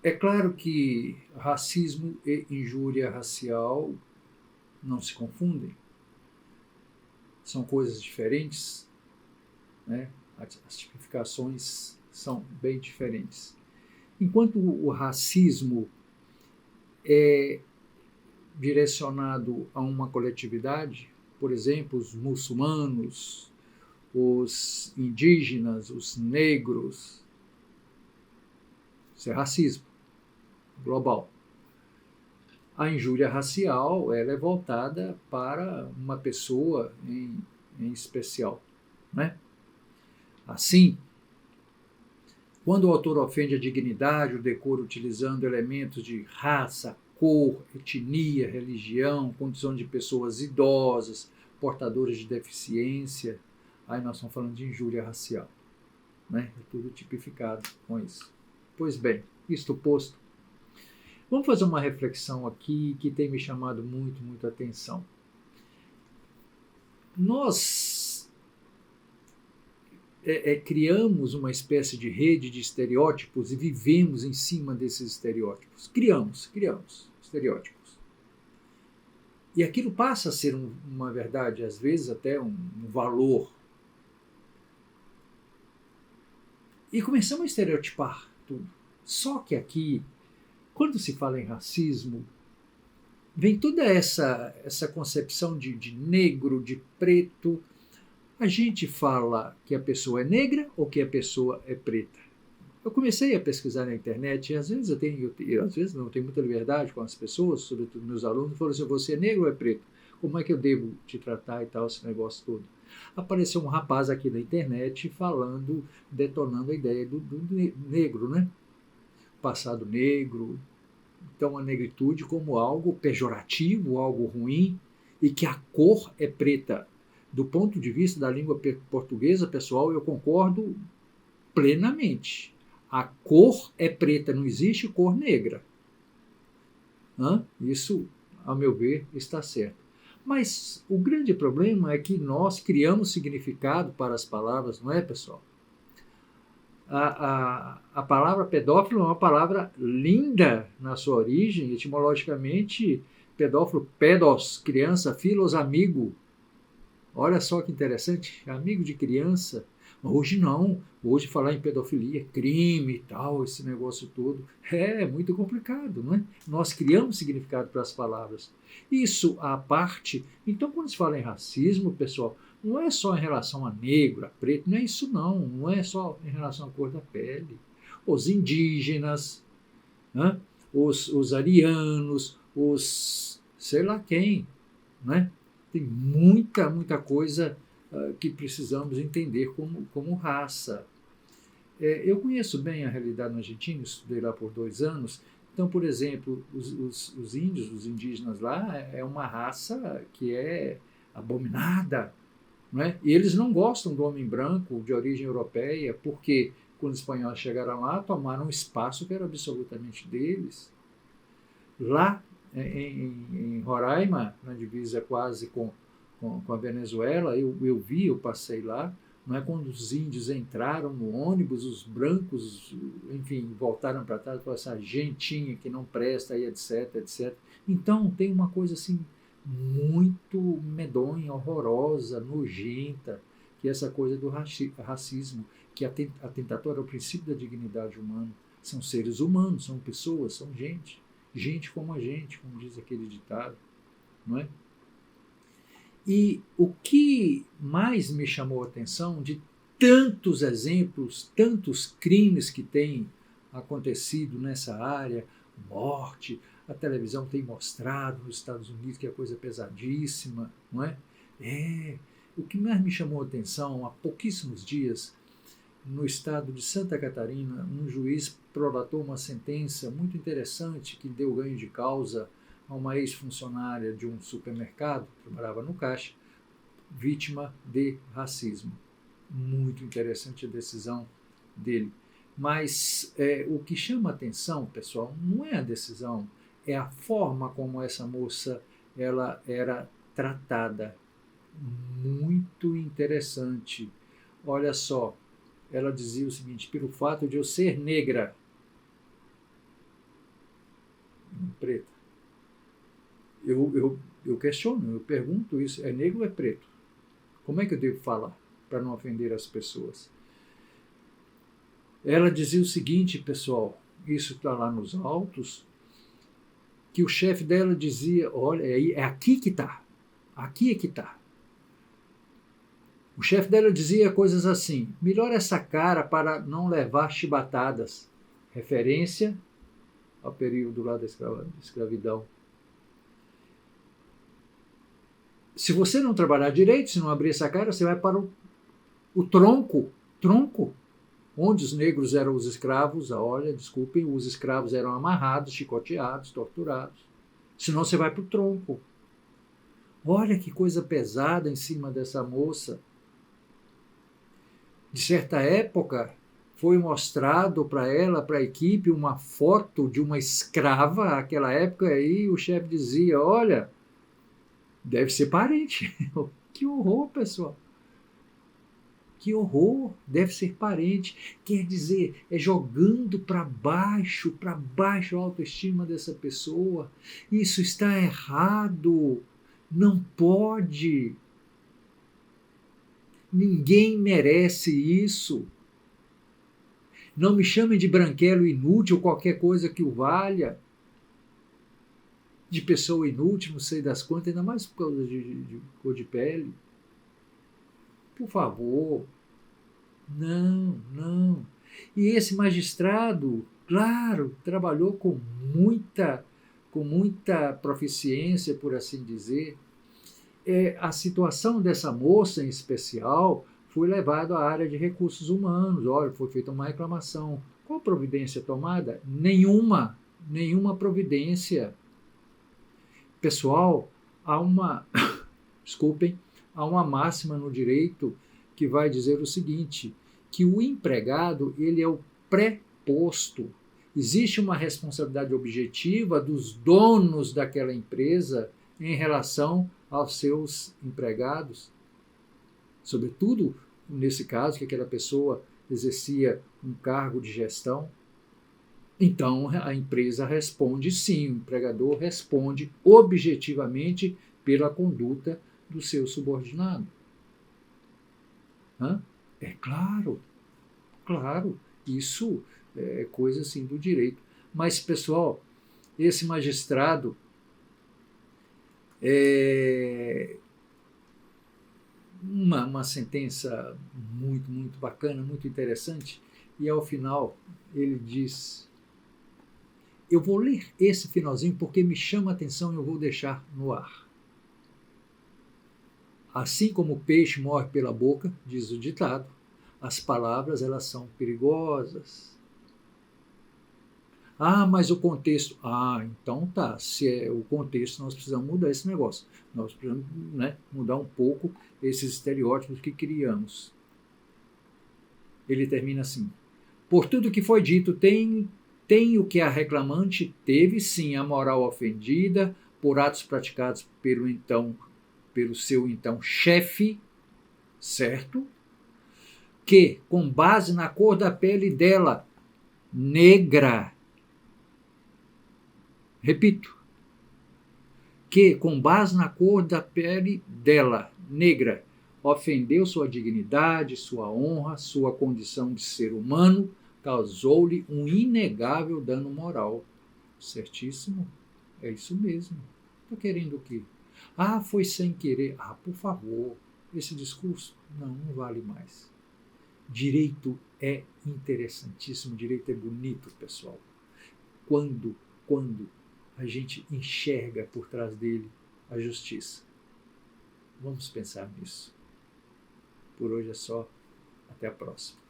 É claro que racismo e injúria racial não se confundem, são coisas diferentes, né? As tipificações são bem diferentes. Enquanto o racismo é direcionado a uma coletividade, por exemplo, os muçulmanos, os indígenas, os negros, isso é racismo global. A injúria racial ela é voltada para uma pessoa em especial, né? Assim, quando o autor ofende a dignidade, o decoro utilizando elementos de raça, cor, etnia, religião, condição de pessoas idosas, portadoras de deficiência, aí nós estamos falando de injúria racial, né? É tudo tipificado com isso. Pois bem, isto posto, vamos fazer uma reflexão aqui que tem me chamado muita atenção. Nós criamos uma espécie de rede de estereótipos e vivemos em cima desses estereótipos. Criamos estereótipos. E aquilo passa a ser uma verdade, às vezes até um valor. E começamos a estereotipar tudo. Só que aqui, quando se fala em racismo, vem toda essa concepção de negro, de preto. A gente fala que a pessoa é negra ou que a pessoa é preta. Eu comecei a pesquisar na internet e às vezes às vezes não tenho muita liberdade com as pessoas, sobretudo meus alunos, falam assim, você é negro ou é preto? Como é que eu devo te tratar e tal, esse negócio todo? Apareceu um rapaz aqui na internet falando, detonando a ideia do negro, né? Passado negro, então a negritude como algo pejorativo, algo ruim, e que a cor é preta. Do ponto de vista da língua portuguesa, pessoal, eu concordo plenamente. A cor é preta, não existe cor negra. Isso, a meu ver, está certo. Mas o grande problema é que nós criamos significado para as palavras, não é, pessoal? A palavra pedófilo é uma palavra linda na sua origem, etimologicamente, pedófilo, pedos, criança, filos, amigo. Olha só que interessante, amigo de criança. Hoje não, hoje falar em pedofilia é crime e tal, esse negócio todo. É muito complicado, não é? Nós criamos significado para as palavras. Isso à parte. Então, quando se fala em racismo, pessoal, não é só em relação a negro, a preto, não é isso não. Não é só em relação à cor da pele. Os indígenas, né? Os arianos, os sei lá quem, né? Tem muita coisa que precisamos entender como raça. Eu conheço bem a realidade na Argentina, estudei lá por 2 anos. Então, por exemplo, os índios, os indígenas lá, é uma raça que é abominada. Não é? E eles não gostam do homem branco de origem europeia, porque quando os espanhóis chegaram lá, tomaram um espaço que era absolutamente deles. Lá em Roraima, na divisa quase com a Venezuela, eu passei lá, não é? Quando os índios entraram no ônibus, os brancos, enfim, voltaram para trás e falaram assim, gentinha que não presta, e etc. Então tem uma coisa assim muito medonha, horrorosa, nojenta, que é essa coisa do racismo, que atentatório ao princípio da dignidade humana. São seres humanos, são pessoas, são gente como a gente, como diz aquele ditado, não é? E o que mais me chamou a atenção de tantos exemplos, tantos crimes que têm acontecido nessa área, morte, a televisão tem mostrado nos Estados Unidos que é coisa pesadíssima, não é? O que mais me chamou a atenção há pouquíssimos dias, no estado de Santa Catarina, um juiz prolatou uma sentença muito interessante que deu ganho de causa a uma ex-funcionária de um supermercado, que trabalhava no caixa, vítima de racismo. Muito interessante a decisão dele. Mas o que chama a atenção, pessoal, não é a decisão, é a forma como essa moça ela era tratada. Muito interessante. Olha só, ela dizia o seguinte, pelo fato de eu ser negra, Preta. Eu questiono, eu pergunto isso, é negro ou é preto? Como é que eu devo falar para não ofender as pessoas? Ela dizia o seguinte, pessoal, isso está lá nos autos, que o chefe dela dizia, olha, é aqui que está, aqui é que está. O chefe dela dizia coisas assim, melhora essa cara para não levar chibatadas, referência ao período lá da escravidão. Se você não trabalhar direito, se não abrir essa cara, você vai para o tronco, onde os negros eram os escravos, olha, desculpem, os escravos eram amarrados, chicoteados, torturados. Senão você vai para o tronco. Olha que coisa pesada em cima dessa moça. De certa época, foi mostrado para ela, para a equipe, uma foto de uma escrava, naquela época, aí o chefe dizia, olha, deve ser parente. Que horror, pessoal. Que horror, deve ser parente. Quer dizer, é jogando para baixo a autoestima dessa pessoa. Isso está errado. Não pode. Ninguém merece isso. Não me chamem de branquelo inútil, qualquer coisa que o valha. De pessoa inútil, não sei das quantas, ainda mais por causa de cor de pele. Por favor. Não. E esse magistrado, claro, trabalhou com muita proficiência, por assim dizer. A situação dessa moça em especial foi levada à área de recursos humanos. Olha, foi feita uma reclamação. Qual providência tomada? Nenhuma providência. Pessoal, desculpem, há uma máxima no direito que vai dizer o seguinte, que o empregado ele é o preposto. Existe uma responsabilidade objetiva dos donos daquela empresa em relação aos seus empregados, sobretudo nesse caso que aquela pessoa exercia um cargo de gestão. Então a empresa responde sim, o empregador responde objetivamente pela conduta do seu subordinado. É claro, isso é coisa assim do direito. Mas, pessoal, esse magistrado uma sentença muito bacana, muito interessante, e ao final ele diz, eu vou ler esse finalzinho porque me chama a atenção e eu vou deixar no ar. Assim como o peixe morre pela boca, diz o ditado, as palavras elas são perigosas. Mas o contexto. Então tá. Se é o contexto, nós precisamos mudar esse negócio. Nós precisamos mudar um pouco esses estereótipos que criamos. Ele termina assim. Por tudo que foi dito, tem o que a reclamante teve sim a moral ofendida por atos praticados pelo seu então chefe, certo? Que, com base na cor da pele dela, negra, repito, que, com base na cor da pele dela, negra, ofendeu sua dignidade, sua honra, sua condição de ser humano, causou-lhe um inegável dano moral. Certíssimo? É isso mesmo. Está querendo o quê? Foi sem querer. Por favor, esse discurso não vale mais. Direito é interessantíssimo, direito é bonito, pessoal. Quando a gente enxerga por trás dele a justiça. Vamos pensar nisso. Por hoje é só. Até a próxima.